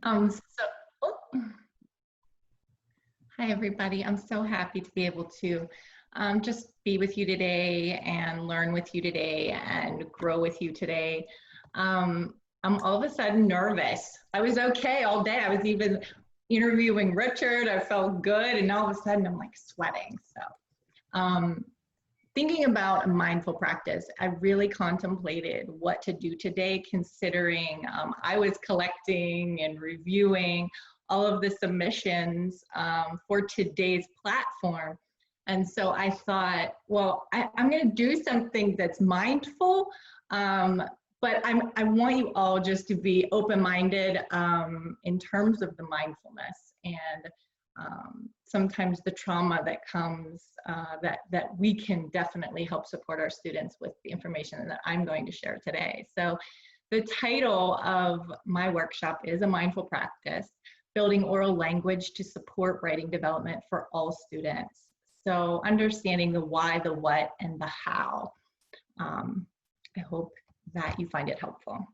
So, oh, hi everybody. I'm so happy to be able to just be with you today and learn with you today and grow with you today. I'm all of a sudden nervous. I was okay all day. I was even interviewing Richard. I felt good, and all of a sudden I'm like sweating. So, thinking about a mindful practice, I really contemplated what to do today, considering I was collecting and reviewing all of the submissions for today's platform. And so I thought, well, I'm going to do something that's mindful, but I want you all just to be open-minded in terms of the mindfulness and sometimes the trauma that comes that we can definitely help support our students with the information that I'm going to share today. So the title of my workshop is A Mindful Practice, Building Oral Language to Support Writing Development for All Students. So understanding the why, the what, and the how. I hope that you find it helpful.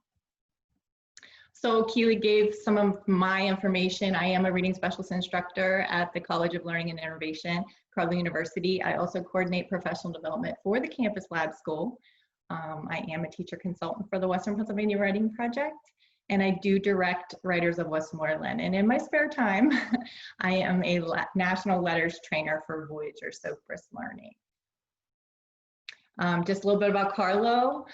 So Keely gave some of my information. I am a reading specialist instructor at the College of Learning and Innovation, Carleton University. I also coordinate professional development for the Campus Lab School. I am a teacher consultant for the Western Pennsylvania Writing Project, and I do direct Writers of Westmoreland. And in my spare time, I am a national letters trainer for Voyager Sopris Learning. Just a little bit about Carlo.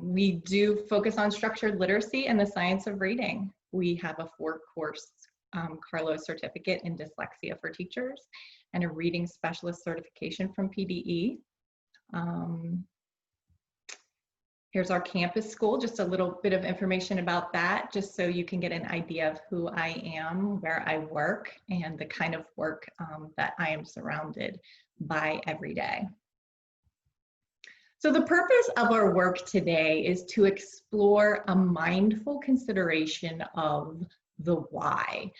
We do focus on structured literacy and the science of reading. We have a 4-course Carlo certificate in dyslexia for teachers and a reading specialist certification from PDE. Here's our campus school, just a little bit of information about that, just so you can get an idea of who I am, where I work, and the kind of work that I am surrounded by every day. So the purpose of our work today is to explore a mindful consideration of the why,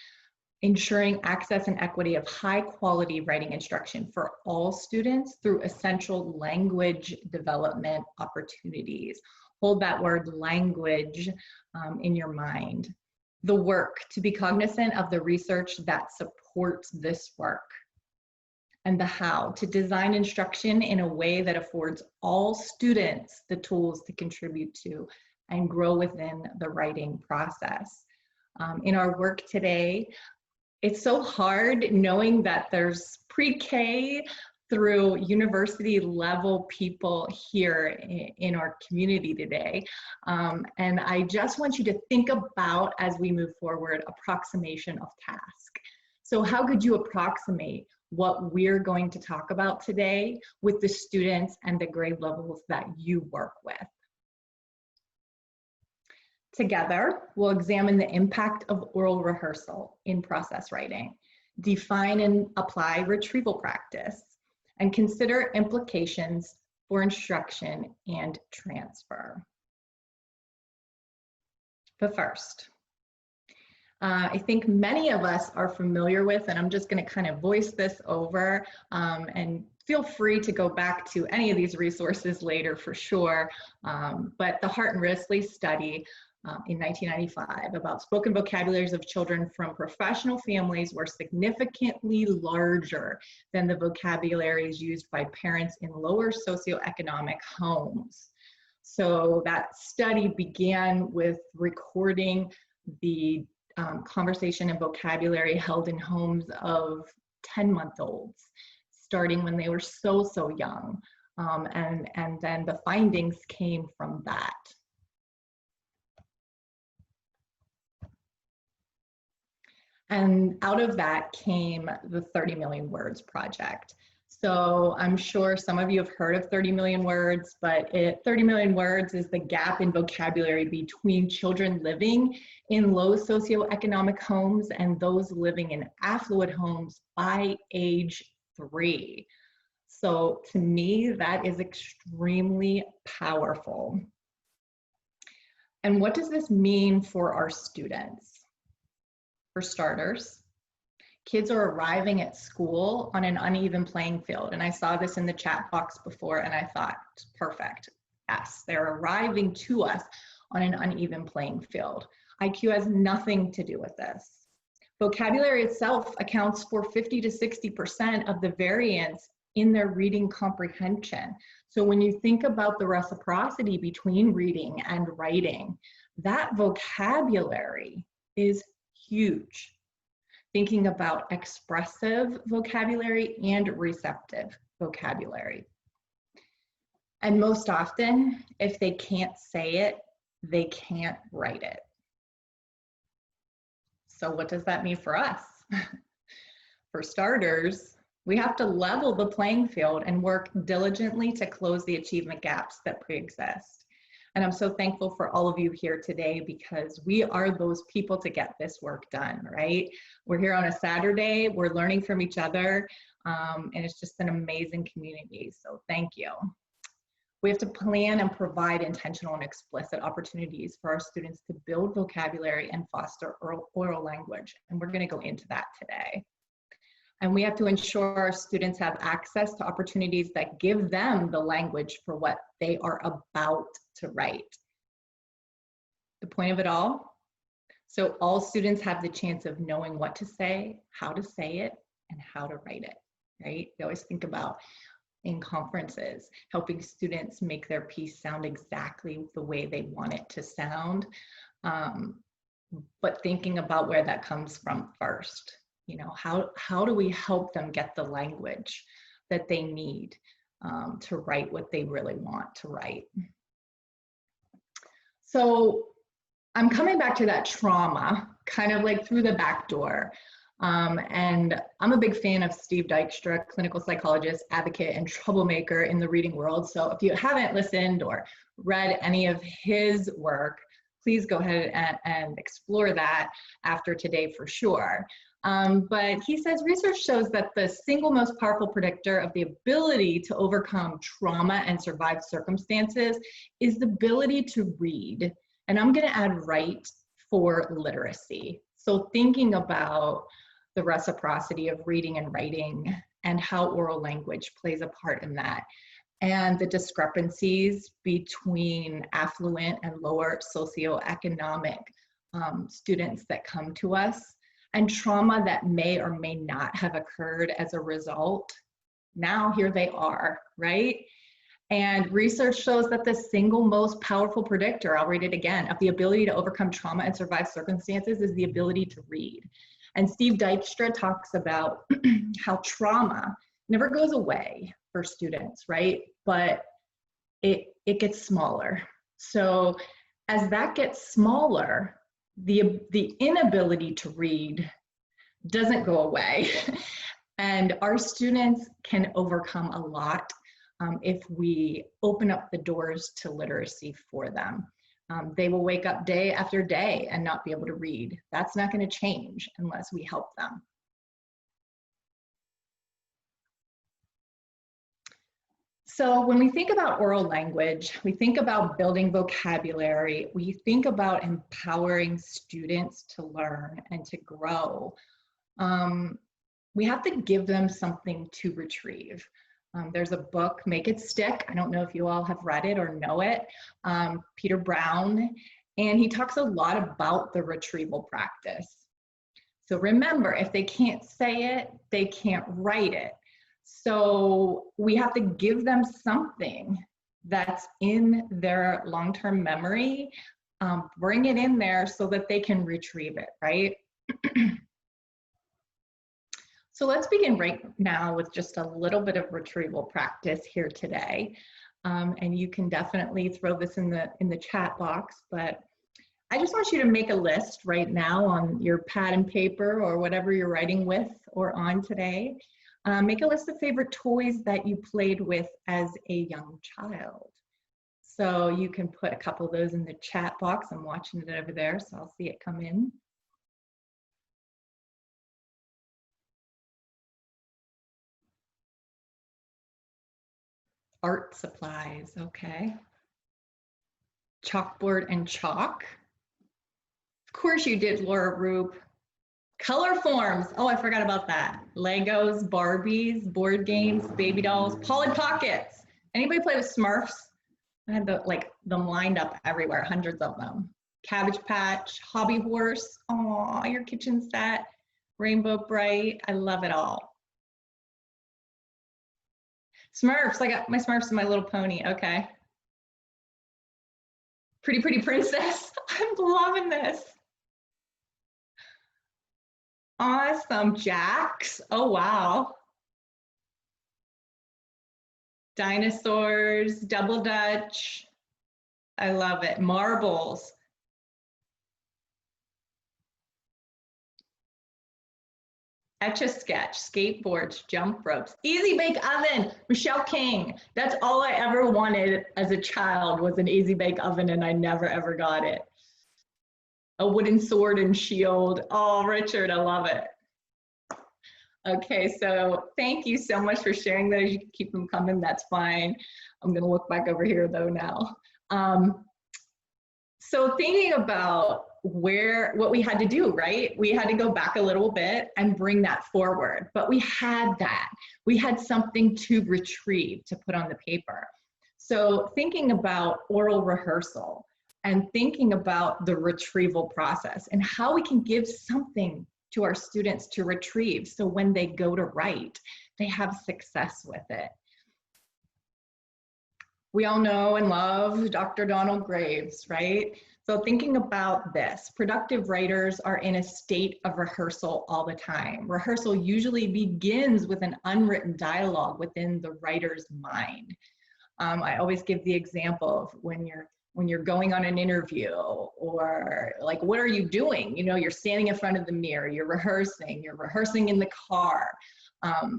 ensuring access and equity of high quality writing instruction for all students through essential language development opportunities. Hold that word language in your mind. The work, to be cognizant of the research that supports this work. And the how, to design instruction in a way that affords all students the tools to contribute to and grow within the writing process. In our work today, it's so hard knowing that there's pre-K through university level people here in our community today. And I just want you to think about, as we move forward, approximation of task. So how could you approximate what we're going to talk about today with the students and the grade levels that you work with? Together, we'll examine the impact of oral rehearsal in process writing, define and apply retrieval practice, and consider implications for instruction and transfer. But first, I think many of us are familiar with, and I'm just going to kind of voice this over, and feel free to go back to any of these resources later for sure, but the Hart and Risley study in 1995 about spoken vocabularies of children from professional families were significantly larger than the vocabularies used by parents in lower socioeconomic homes. So that study began with recording the conversation and vocabulary held in homes of 10-month-olds, starting when they were so young. And then the findings came from that. And out of that came the 30 Million Words Project. So I'm sure some of you have heard of 30 million words, but 30 million words is the gap in vocabulary between children living in low socioeconomic homes and those living in affluent homes by age 3. So to me, that is extremely powerful. And what does this mean for our students? For starters, kids are arriving at school on an uneven playing field. And I saw this in the chat box before and I thought, perfect. Yes, they're arriving to us on an uneven playing field. IQ has nothing to do with this. Vocabulary itself accounts for 50 to 60% of the variance in their reading comprehension. So when you think about the reciprocity between reading and writing, that vocabulary is huge. Thinking about expressive vocabulary and receptive vocabulary. And most often, if they can't say it, they can't write it. So what does that mean for us? For starters, we have to level the playing field and work diligently to close the achievement gaps that pre-exist. And I'm so thankful for all of you here today because we are those people to get this work done, right? We're here on a Saturday, we're learning from each other, and it's just an amazing community, so thank you. We have to plan and provide intentional and explicit opportunities for our students to build vocabulary and foster oral language, and we're gonna go into that today. And we have to ensure our students have access to opportunities that give them the language for what they are about to write. The point of it all, so all students have the chance of knowing what to say, how to say it, and how to write it, right? We always think about in conferences, helping students make their piece sound exactly the way they want it to sound, but thinking about where that comes from first. You know, how do we help them get the language that they need to write what they really want to write? So I'm coming back to that trauma, kind of like through the back door. And I'm a big fan of Steve Dykstra, clinical psychologist, advocate, and troublemaker in the reading world. So if you haven't listened or read any of his work, please go ahead and explore that after today for sure. But he says research shows that the single most powerful predictor of the ability to overcome trauma and survive circumstances is the ability to read. And I'm going to add write for literacy. So thinking about the reciprocity of reading and writing and how oral language plays a part in that, and the discrepancies between affluent and lower socioeconomic students that come to us, and trauma that may or may not have occurred as a result. Now here they are, right? And research shows that the single most powerful predictor, I'll read it again, of the ability to overcome trauma and survive circumstances is the ability to read. And Steve Dykstra talks about how trauma never goes away for students, right? But it gets smaller. So as that gets smaller, the inability to read doesn't go away. And our students can overcome a lot if we open up the doors to literacy for them. They will wake up day after day and not be able to read. That's not going to change unless we help them. So when we think about oral language, we think about building vocabulary, we think about empowering students to learn and to grow. We have to give them something to retrieve. There's a book, Make It Stick. I don't know if you all have read it or know it, Peter Brown, and he talks a lot about the retrieval practice. So remember, if they can't say it, they can't write it. So we have to give them something that's in their long-term memory, bring it in there so that they can retrieve it, right? So let's begin right now with just a little bit of retrieval practice here today. And you can definitely throw this in the chat box, but I just want you to make a list right now on your pad and paper or whatever you're writing with or on today. Make a list of favorite toys that you played with as a young child. So you can put a couple of those in the chat box. I'm watching it over there, so I'll see it come in. Art supplies, okay. Chalkboard and chalk. Of course you did, Laura Roop. Color forms, oh, I forgot about that. Legos, Barbies, board games, baby dolls, Polly Pockets. Anybody play with Smurfs? I had them lined up everywhere, hundreds of them. Cabbage Patch, Hobby Horse. Oh, your kitchen set, Rainbow Bright. I love it all. Smurfs. I got my Smurfs and My Little Pony. Okay. Pretty Princess. I'm loving this. Awesome. Jax. Oh, wow. Dinosaurs, Double Dutch. I love it. Marbles. Etch-a-Sketch, skateboards, jump ropes, Easy Bake Oven, Michelle King. That's all I ever wanted as a child was an Easy Bake Oven, and I never ever got it. A wooden sword and shield. Oh, Richard, I love it. Okay, so thank you so much for sharing those. You can keep them coming, that's fine. I'm gonna look back over here though now. So thinking about what we had to do, right? We had to go back a little bit and bring that forward, but we had that. We had something to retrieve, to put on the paper. So thinking about oral rehearsal and thinking about the retrieval process and how we can give something to our students to retrieve so when they go to write, they have success with it. We all know and love Dr. Donald Graves, right? So thinking about this, productive writers are in a state of rehearsal all the time. Rehearsal usually begins with an unwritten dialogue within the writer's mind. I always give the example of when you're going on an interview, or like, what are you doing? You know, you're standing in front of the mirror, you're rehearsing in the car,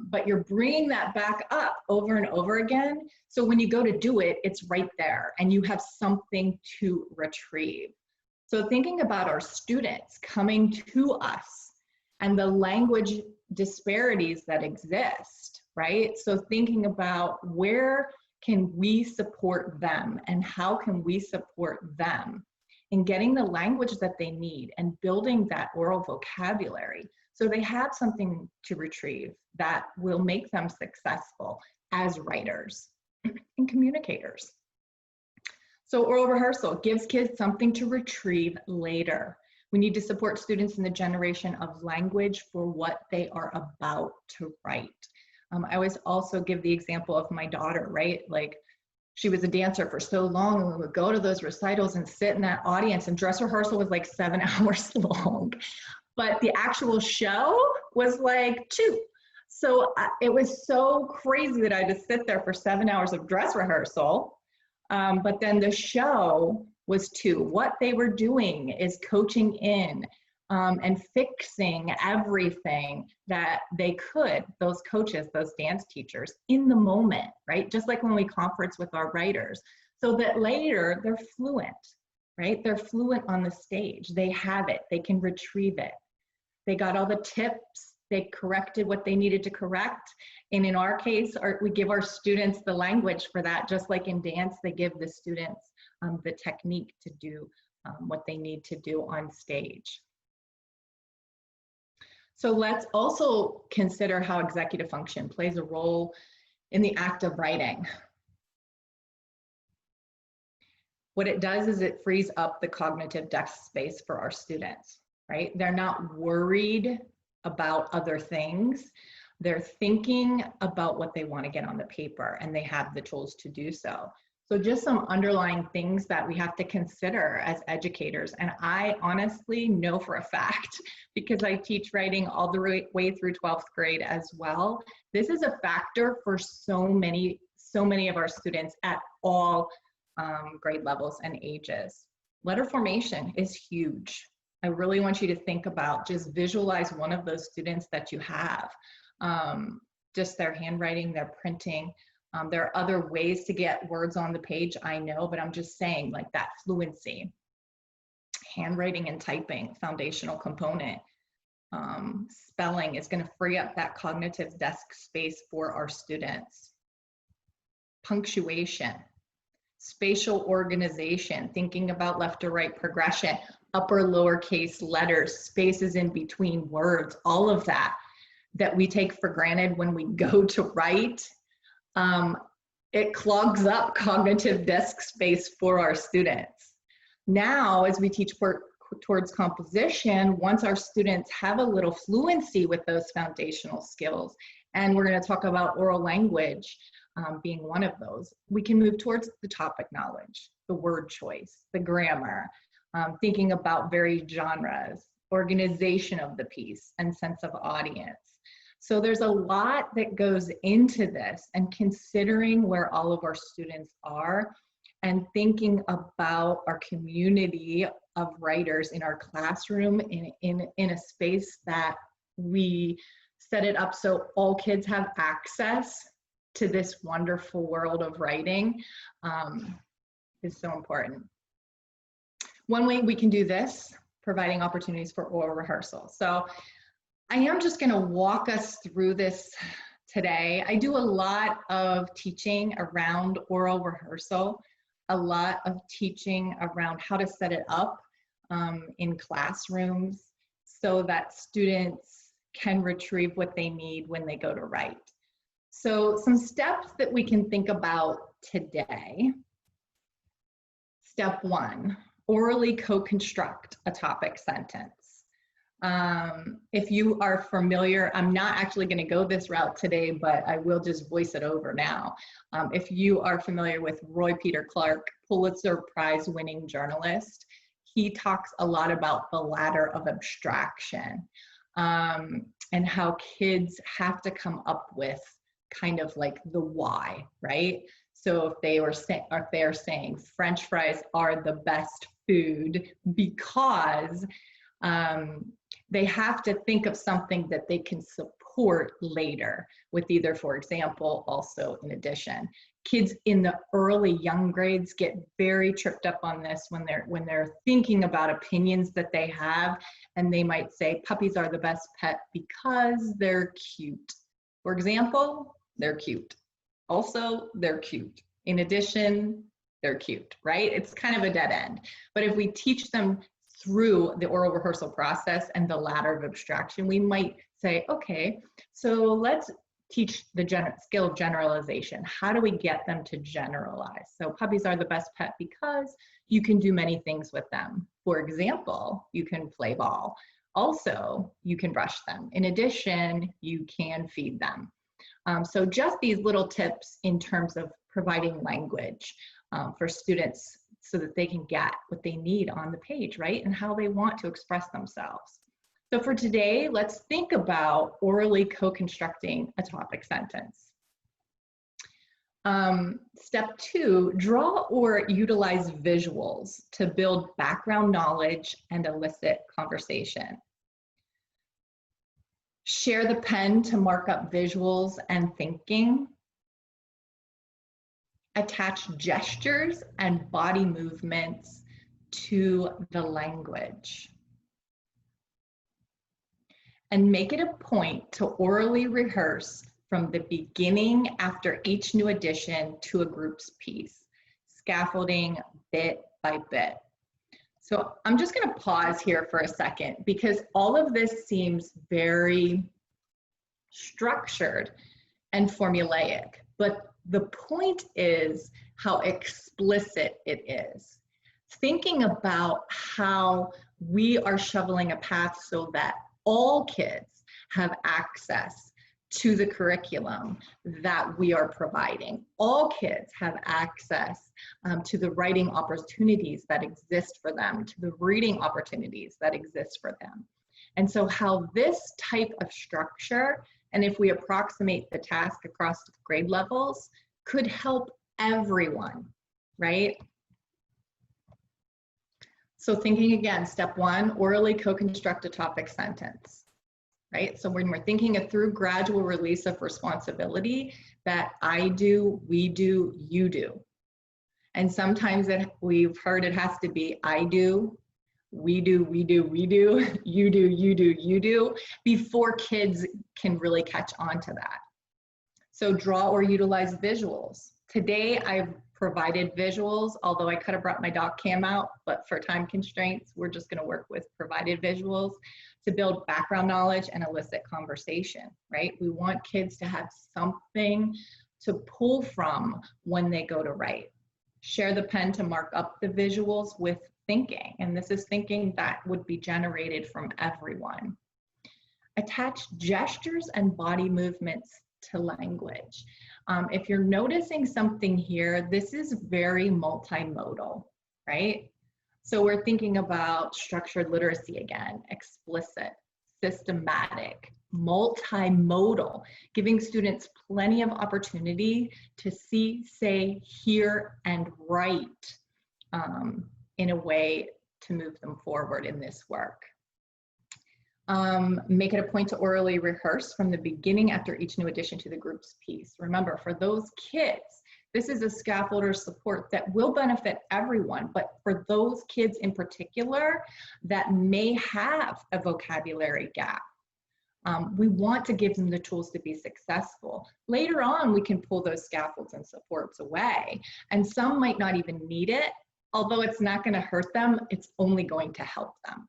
but you're bringing that back up over and over again. So when you go to do it, it's right there and you have something to retrieve. So thinking about our students coming to us and the language disparities that exist, right? So thinking about where can we support them and how can we support them in getting the language that they need and building that oral vocabulary so they have something to retrieve that will make them successful as writers and communicators. So oral rehearsal gives kids something to retrieve later. We need to support students in the generation of language for what they are about to write. I always also give the example of my daughter, right? Like, she was a dancer for so long, and we would go to those recitals and sit in that audience, and dress rehearsal was like 7 hours long. But the actual show was like 2. So it was so crazy that I had to sit there for 7 hours of dress rehearsal. But then the show was 2. What they were doing is coaching in and fixing everything that they could, those coaches, those dance teachers, in the moment, right? Just like when we conference with our writers, so that later they're fluent, right? They're fluent on the stage. They have it. They can retrieve it. They got all the tips. They corrected what they needed to correct. And in our case, we give our students the language for that. Just like in dance, they give the students the technique to do what they need to do on stage. So let's also consider how executive function plays a role in the act of writing. What it does is it frees up the cognitive desk space for our students, right? They're not worried about other things. They're thinking about what they want to get on the paper, and they have the tools to do so. So just some underlying things that we have to consider as educators. And I honestly know for a fact, because I teach writing all the way through 12th grade as well, this is a factor for so many of our students at all grade levels and ages. Letter formation is huge. I really want you to think about, just visualize one of those students that you have. Just their handwriting, their printing. There are other ways to get words on the page, I know, but I'm just saying, like, that fluency. Handwriting and typing, foundational component. Spelling is going to free up that cognitive desk space for our students. Punctuation, spatial organization, thinking about left to right progression, upper lowercase letters, spaces in between words, all of that we take for granted when we go to write. It clogs up cognitive desk space for our students. Now, as we teach towards composition, once our students have a little fluency with those foundational skills, and we're going to talk about oral language being one of those, we can move towards the topic knowledge, the word choice, the grammar, thinking about varied genres, organization of the piece, and sense of audience. So there's a lot that goes into this, and considering where all of our students are and thinking about our community of writers in our classroom in a space that we set it up so all kids have access to this wonderful world of writing is so important. One way we can do this, providing opportunities for oral rehearsal. So I am just going to walk us through this today. I do a lot of teaching around oral rehearsal, a lot of teaching around how to set it up in classrooms so that students can retrieve what they need when they go to write. So some steps that we can think about today. Step 1, orally co-construct a topic sentence. If you are familiar, I'm not actually going to go this route today, but I will just voice it over now. If you are familiar with Roy Peter Clarke, Pulitzer Prize winning journalist, he talks a lot about the ladder of abstraction and how kids have to come up with kind of like the why, right? So if they are saying French fries are the best food because they have to think of something that they can support later with either, for example, also in addition. Kids in the early young grades get very tripped up on this when they're thinking about opinions that they have, and they might say puppies are the best pet because they're cute. For example, they're cute. Also, they're cute. In addition, they're cute, right? It's kind of a dead end. But if we teach them through the oral rehearsal process and the ladder of abstraction, we might say, okay, so let's teach the skill of generalization. How do we get them to generalize? So puppies are the best pet because you can do many things with them. For example, you can play ball. Also, you can brush them. In addition, you can feed them. So just these little tips in terms of providing language for students so that they can get what they need on the page, right? And how they want to express themselves. So for today, let's think about orally co-constructing a topic sentence. Step 2, draw or utilize visuals to build background knowledge and elicit conversation. Share the pen to mark up visuals and thinking. Attach gestures and body movements to the language. And make it a point to orally rehearse from the beginning after each new addition to a group's piece, scaffolding bit by bit. So I'm just going to pause here for a second because all of this seems very structured and formulaic, but the point is how explicit it is. Thinking about how we are shoveling a path so that all kids have access to the curriculum that we are providing. All kids have access to the writing opportunities that exist for them, to the reading opportunities that exist for them. And so how this type of structure, and if we approximate the task across grade levels, could help everyone, right? So thinking again, step 1, orally co-construct a topic sentence, right? So when we're thinking it through gradual release of responsibility, that I do, we do, you do. And sometimes we've heard it has to be I do, we do, we do, we do, you do, you do, you do, before kids can really catch on to that. So draw or utilize visuals. Today I've provided visuals, although I could have brought my doc cam out, but for time constraints, we're just gonna work with provided visuals to build background knowledge and elicit conversation, right? We want kids to have something to pull from when they go to write. Share the pen to mark up the visuals with thinking, and this is thinking that would be generated from everyone. Attach gestures and body movements to language. If you're noticing something here, this is very multimodal, right? So we're thinking about structured literacy again, explicit, systematic, multimodal, giving students plenty of opportunity to see, say, hear, and write in a way to move them forward in this work. Make it a point to orally rehearse from the beginning after each new addition to the group's piece. Remember, for those kids, this is a scaffold or support that will benefit everyone, but for those kids in particular that may have a vocabulary gap, we want to give them the tools to be successful. Later on, we can pull those scaffolds and supports away, and some might not even need it. Although it's not going to hurt them, it's only going to help them.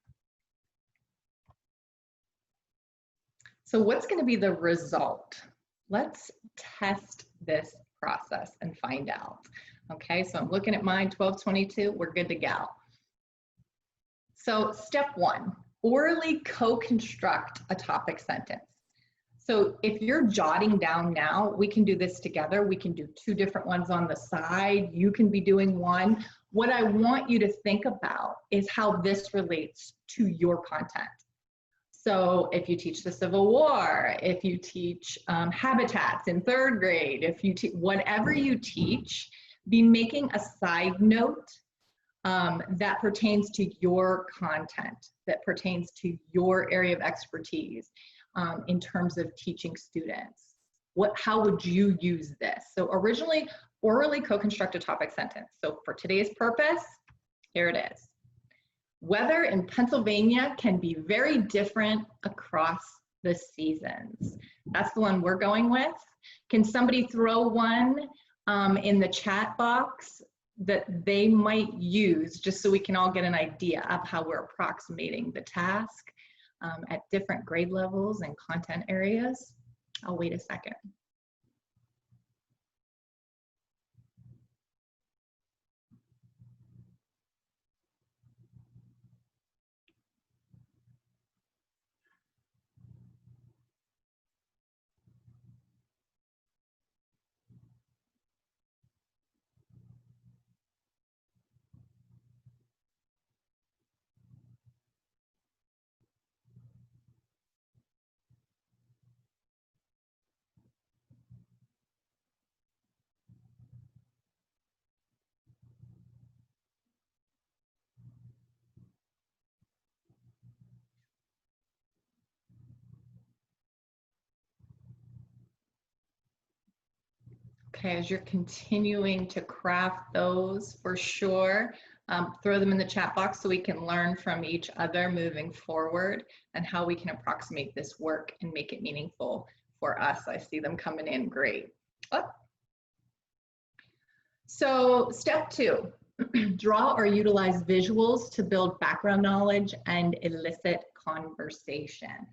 So what's going to be the result? Let's test this process and find out. Okay, so I'm looking at mine, 1222, we're good to go. So step one, orally co-construct a topic sentence. So if you're jotting down now, we can do this together. We can do two different ones on the side. You can be doing one. What I want you to think about is how this relates to your content. So if you teach the Civil War, if you teach habitats in 3rd grade, if you whatever you teach, be making a side note that pertains to your content, that pertains to your area of expertise in terms of teaching students. How would you use this? So originally, orally co-construct a topic sentence. So for today's purpose, here it is. Weather in Pennsylvania can be very different across the seasons. That's the one we're going with. Can somebody throw one in the chat box that they might use, just so we can all get an idea of how we're approximating the task at different grade levels and content areas? I'll wait a second. Okay, as you're continuing to craft those, for sure, throw them in the chat box so we can learn from each other moving forward and how we can approximate this work and make it meaningful for us. I see them coming in, great. Oh. So step 2, draw or utilize visuals to build background knowledge and elicit conversation.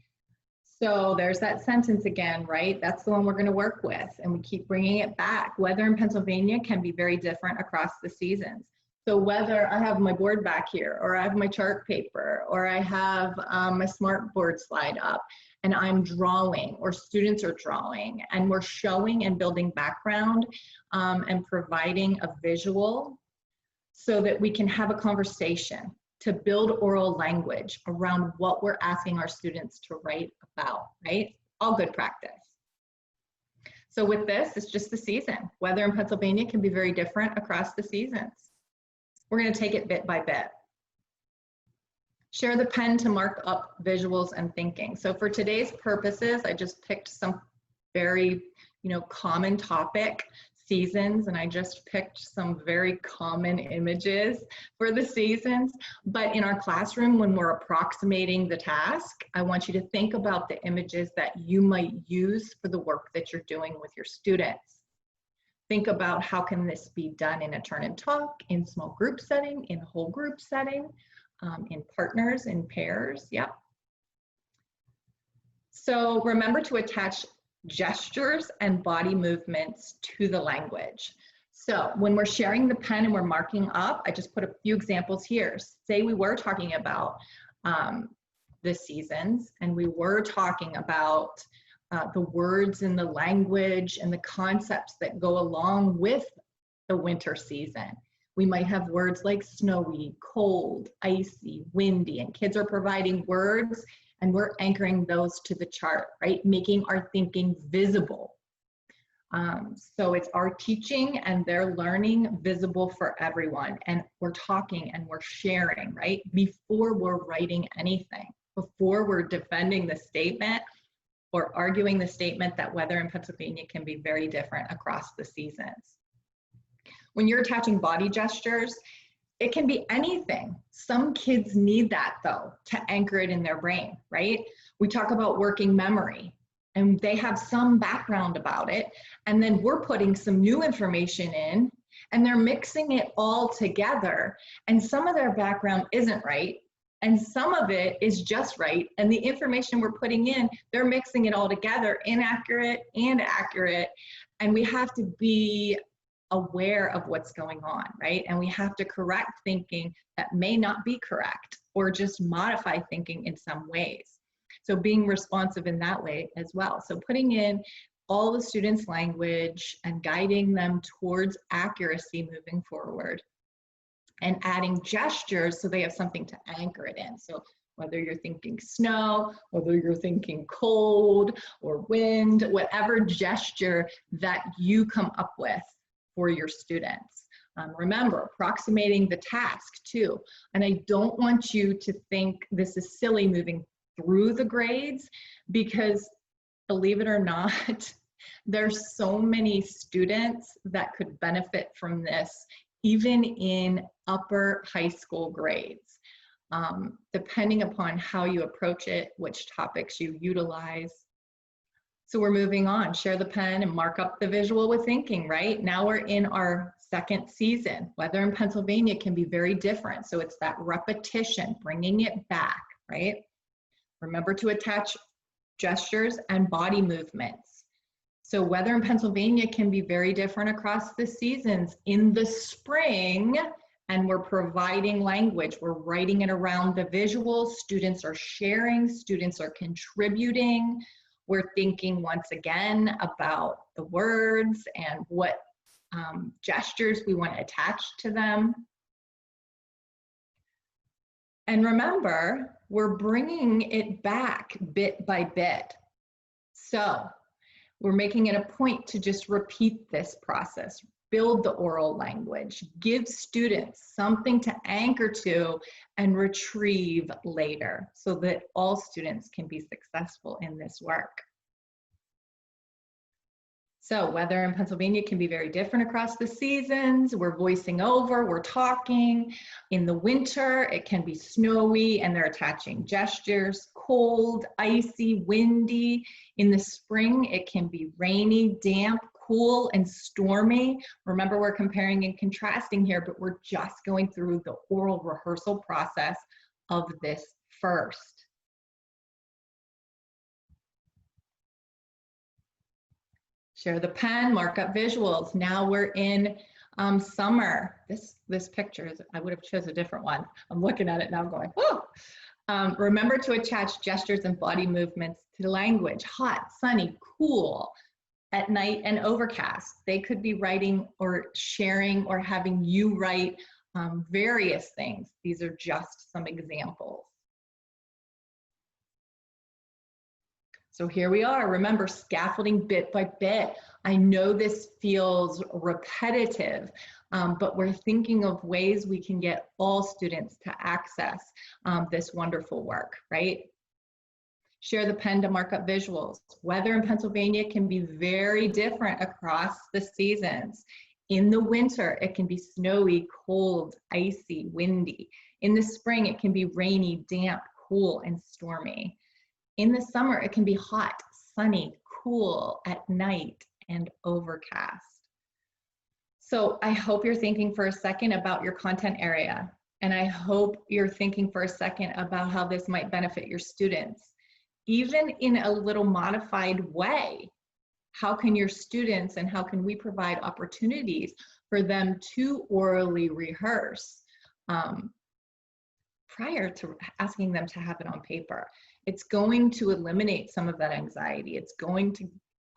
So there's that sentence again, right? That's the one we're going to work with, and we keep bringing it back. Weather in Pennsylvania can be very different across the seasons. So whether I have my board back here, or I have my chart paper, or I have my smart board slide up, and I'm drawing, or students are drawing, and we're showing and building background and providing a visual so that we can have a conversation to build oral language around what we're asking our students to write about, right? All good practice. So with this, it's just the season. Weather in Pennsylvania can be very different across the seasons. We're gonna take it bit by bit. Share the pen to mark up visuals and thinking. So for today's purposes, I just picked some very, common topic, seasons, and I just picked some very common images for the seasons. But in our classroom, when we're approximating the task, I want you to think about the images that you might use for the work that you're doing with your students. Think about how can this be done in a turn and talk, in small group setting, in whole group setting, in partners, in pairs, yep. So remember to attach gestures and body movements to the language. So when we're sharing the pen and we're marking up, I just put a few examples here. Say we were talking about the seasons, and we were talking about the words and the language and the concepts that go along with the winter season. We might have words like snowy, cold, icy, windy, and kids are providing words and we're anchoring those to the chart, right? Making our thinking visible. So it's our teaching and their learning visible for everyone. And we're talking and we're sharing, right? Before we're writing anything, before we're defending the statement or arguing the statement that weather in Pennsylvania can be very different across the seasons. When you're attaching body gestures, it can be anything. Some kids need that though, to anchor it in their brain, right? We talk about working memory and they have some background about it. And then we're putting some new information in and they're mixing it all together. And some of their background isn't right. And some of it is just right. And the information we're putting in, they're mixing it all together, inaccurate and accurate. And we have to be aware of what's going on, right? And we have to correct thinking that may not be correct or just modify thinking in some ways. So being responsive in that way as well. So putting in all the students' language and guiding them towards accuracy moving forward and adding gestures so they have something to anchor it in. So whether you're thinking snow, whether you're thinking cold or wind, whatever gesture that you come up with for your students. Remember, approximating the task too. And I don't want you to think this is silly moving through the grades, because believe it or not, there's so many students that could benefit from this, even in upper high school grades, depending upon how you approach it, which topics you utilize. So we're moving on, share the pen and mark up the visual with thinking, right? Now we're in our second season. Weather in Pennsylvania can be very different. So it's that repetition, bringing it back, right? Remember to attach gestures and body movements. So weather in Pennsylvania can be very different across the seasons. In the spring, and we're providing language, we're writing it around the visuals, students are sharing, students are contributing. We're thinking once again about the words and what gestures we want to attach to them. And remember, we're bringing it back bit by bit. So we're making it a point to just repeat this process, build the oral language, give students something to anchor to and retrieve later so that all students can be successful in this work. So weather in Pennsylvania can be very different across the seasons. We're voicing over, we're talking. In the winter, it can be snowy and they're attaching gestures, cold, icy, windy. In the spring, it can be rainy, damp, cool, and stormy. Remember, we're comparing and contrasting here, but we're just going through the oral rehearsal process of this first. Share the pen, mark up visuals. Now we're in summer. This picture is, I would have chose a different one. I'm looking at it now going, whoa. Remember to attach gestures and body movements to language. Hot, sunny, cool, at night, and overcast. They could be writing or sharing or having you write various things. These are just some examples. So here we are. Remember, scaffolding bit by bit. I know this feels repetitive, but we're thinking of ways we can get all students to access this wonderful work, right? Share the pen to mark up visuals. Weather in Pennsylvania can be very different across the seasons. In the winter, it can be snowy, cold, icy, windy. In the spring, it can be rainy, damp, cool, and stormy. In the summer, it can be hot, sunny, cool at night, and overcast. So I hope you're thinking for a second about your content area. And I hope you're thinking for a second about how this might benefit your students. Even in a little modified way, how can your students and how can we provide opportunities for them to orally rehearse prior to asking them to have it on paper. It's going to eliminate some of that anxiety. It's going to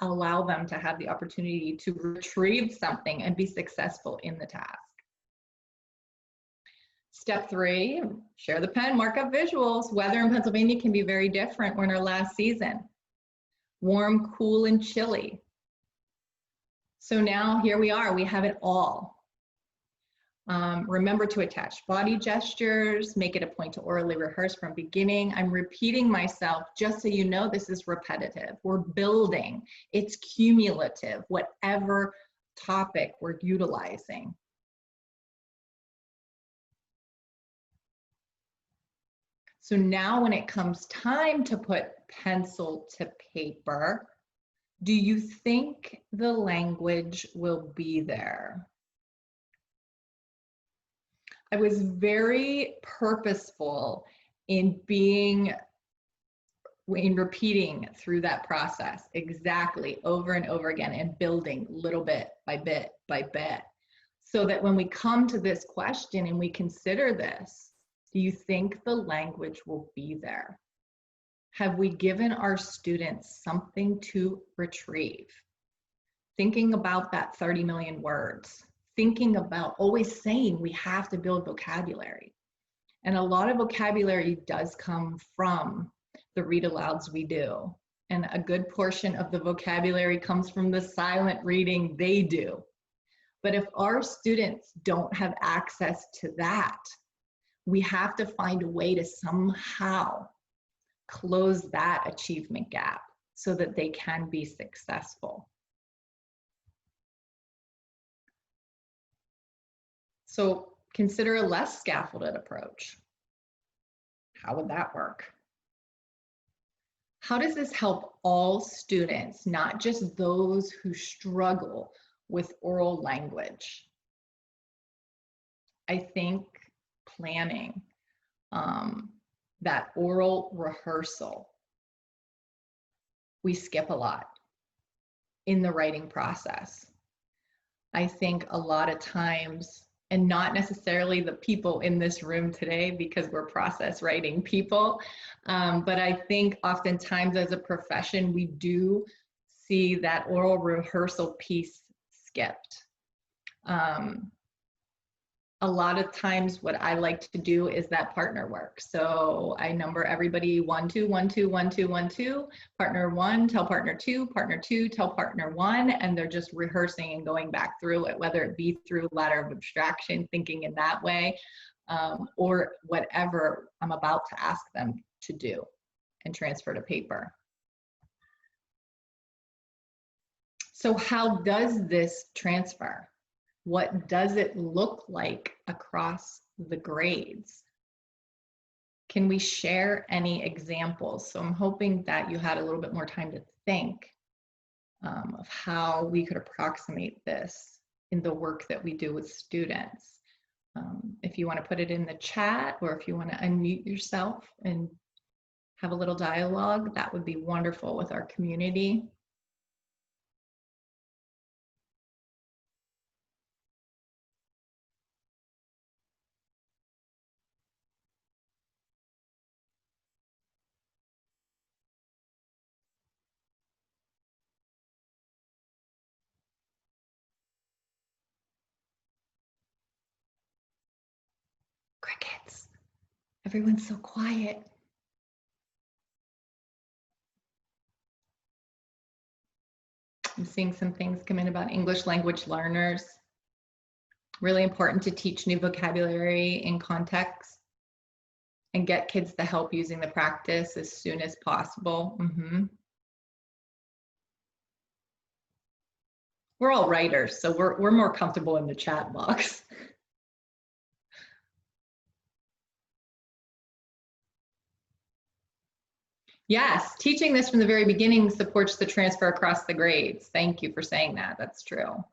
allow them to have the opportunity to retrieve something and be successful in the task. Step 3, share the pen, mark up visuals. Weather in Pennsylvania can be very different. We're in our last season. Warm, cool, and chilly. So now here we are, we have it all. Remember to attach body gestures, make it a point to orally rehearse from beginning. I'm repeating myself just so you know this is repetitive. We're building, it's cumulative, whatever topic we're utilizing. So now when it comes time to put pencil to paper, do you think the language will be there? I was very purposeful in repeating through that process exactly over and over again and building little bit by bit by bit, so that when we come to this question and we consider this, do you think the language will be there? Have we given our students something to retrieve? Thinking about that 30 million words, thinking about always saying we have to build vocabulary. And a lot of vocabulary does come from the read alouds we do. And a good portion of the vocabulary comes from the silent reading they do. But if our students don't have access to that, we have to find a way to somehow close that achievement gap so that they can be successful. So consider a less scaffolded approach. How would that work? How does this help all students, not just those who struggle with oral language? I think planning that oral rehearsal, we skip a lot in the writing process. I think a lot of times, and not necessarily the people in this room today because we're process writing people, but I think oftentimes as a profession, we do see that oral rehearsal piece skipped. A lot of times what I like to do is that partner work. So I number everybody 1, 2, 1, 2, 1, 2, 1, 2, partner 1, tell partner 2, tell partner 1, and they're just rehearsing and going back through it, whether it be through ladder of abstraction, thinking in that way, or whatever I'm about to ask them to do and transfer to paper. So how does this transfer? What does it look like across the grades? Can we share any examples? So I'm hoping that you had a little bit more time to think of how we could approximate this in the work that we do with students. If you want to put it in the chat, or if you want to unmute yourself and have a little dialogue, that would be wonderful with our community. Crickets. Everyone's so quiet. I'm seeing some things come in about English language learners. Really important to teach new vocabulary in context and get kids the help using the practice as soon as possible. We're all writers, so we're more comfortable in the chat box. Yes, teaching this from the very beginning supports the transfer across the grades. Thank you for saying that. That's true.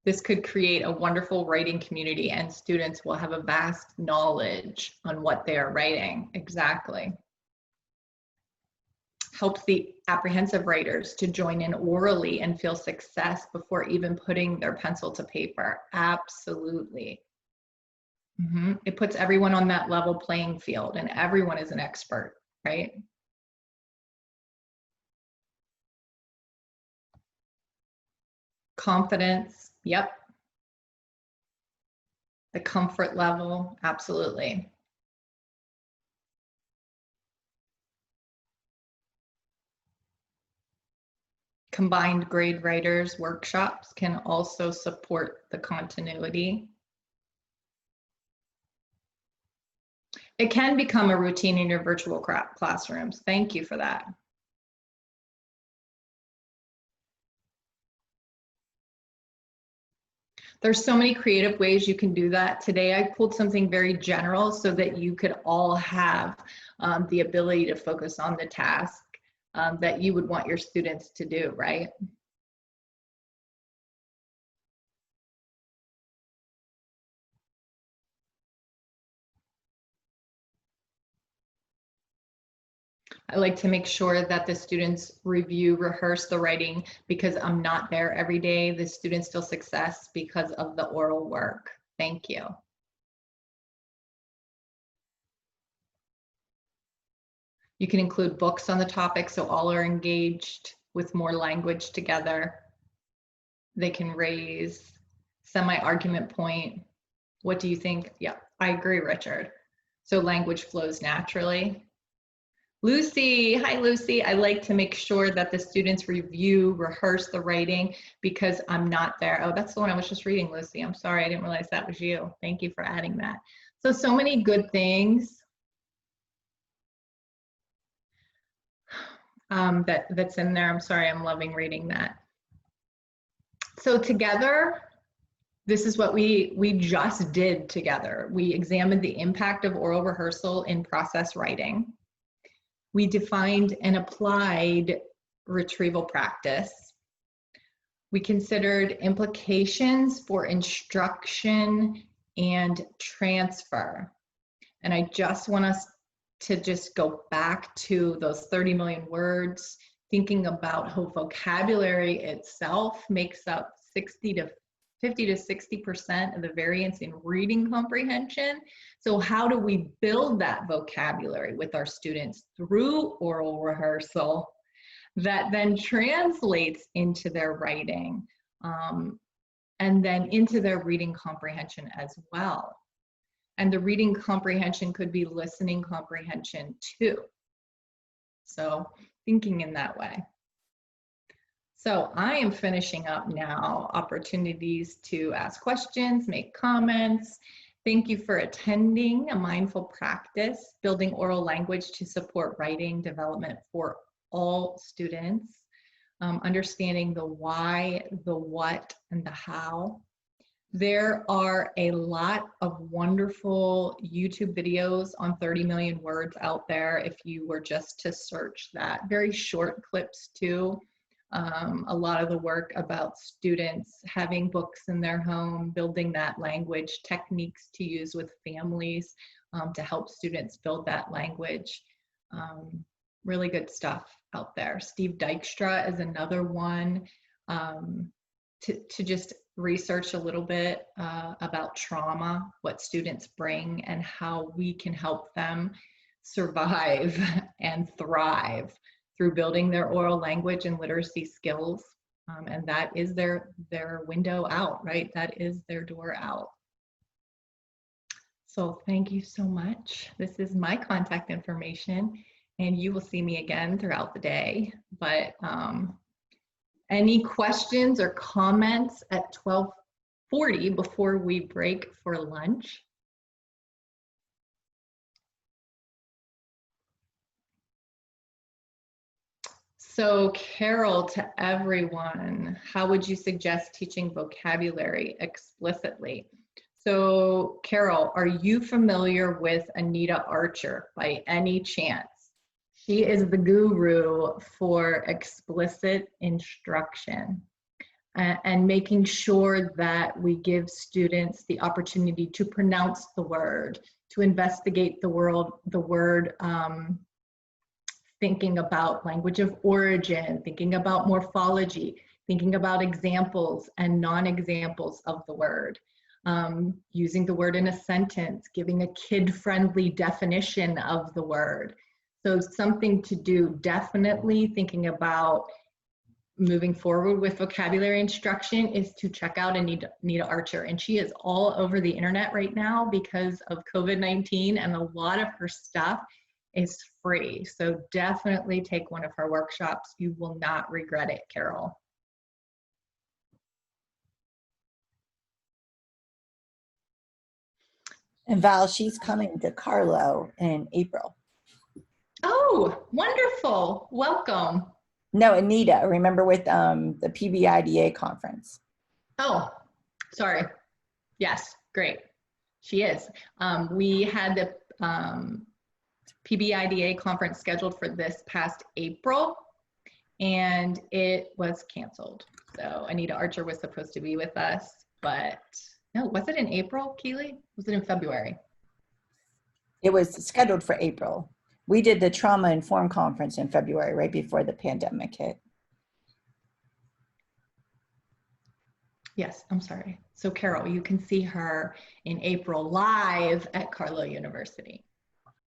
This could create a wonderful writing community, and students will have a vast knowledge on what they are writing. Exactly. helps the apprehensive writers to join in orally and feel success before even putting their pencil to paper. Absolutely. It puts everyone on that level playing field, and everyone is an expert, right? Confidence, yep. The comfort level, absolutely. Combined grade writers workshops can also support the continuity. It can become a routine in your virtual classrooms. Thank you for that. There's so many creative ways you can do that. Today, I pulled something very general so that you could all have the ability to focus on the task that you would want your students to do, right? I like to make sure that the students review, rehearse the writing because I'm not there every day. The students feel success because of the oral work. Thank you. You can include books on the topic so all are engaged with more language together. They can raise semi-argument point. What do you think? Yeah, I agree, Richard. So language flows naturally. Lucy, hi Lucy. I like to make sure that the students review, rehearse the writing because I'm not there. Oh, that's the one I was just reading, Lucy. I'm sorry, I didn't realize that was you. Thank you for adding that. So many good things that's in there. I'm sorry, I'm loving reading that. So together, this is what we just did together. We examined the impact of oral rehearsal in process writing. We defined and applied retrieval practice. We considered implications for instruction and transfer. And I just want us to just go back to those 30 million words, thinking about how vocabulary itself makes up 50 to 60% of the variance in reading comprehension. So how do we build that vocabulary with our students through oral rehearsal that then translates into their writing and then into their reading comprehension as well. And the reading comprehension could be listening comprehension too. So thinking in that way. So I am finishing up now, opportunities to ask questions, make comments. Thank you for attending a mindful practice, building oral language to support writing development for all students, understanding the why, the what, and the how. There are a lot of wonderful YouTube videos on 30 million words out there if you were just to search that. Very short clips too. A lot of the work about students having books in their home, building that language, techniques to use with families to help students build that language. Really good stuff out there. Steve Dykstra is another one to just research a little bit about trauma, what students bring, and how we can help them survive and thrive through building their oral language and literacy skills. And that is their window out, right? That is their door out. So thank you so much. This is my contact information, and you will see me again throughout the day. But any questions or comments at 12:40 before we break for lunch? So Carol, to everyone, how would you suggest teaching vocabulary explicitly? So Carol, are you familiar with Anita Archer by any chance? She is the guru for explicit instruction and making sure that we give students the opportunity to pronounce the word, to investigate the word thinking about language of origin, thinking about morphology, thinking about examples and non-examples of the word, using the word in a sentence, giving a kid-friendly definition of the word. So something to do, definitely thinking about moving forward with vocabulary instruction is to check out Anita Archer. And she is all over the internet right now because of COVID-19, and a lot of her stuff is free. So definitely take one of her workshops. You will not regret it, Carol. And Val, she's coming to Carlo in April. Oh, wonderful. Welcome. No, Anita, remember with the PBIDA conference. Oh, sorry. Yes, great. She is. We had the PBIDA conference scheduled for this past April, and it was canceled. So Anita Archer was supposed to be with us, but no, was it in April, Keely? Was it in February? It was scheduled for April. We did the Trauma Informed conference in February, right before the pandemic hit. Yes, I'm sorry. So Carol, you can see her in April live at Carlo University.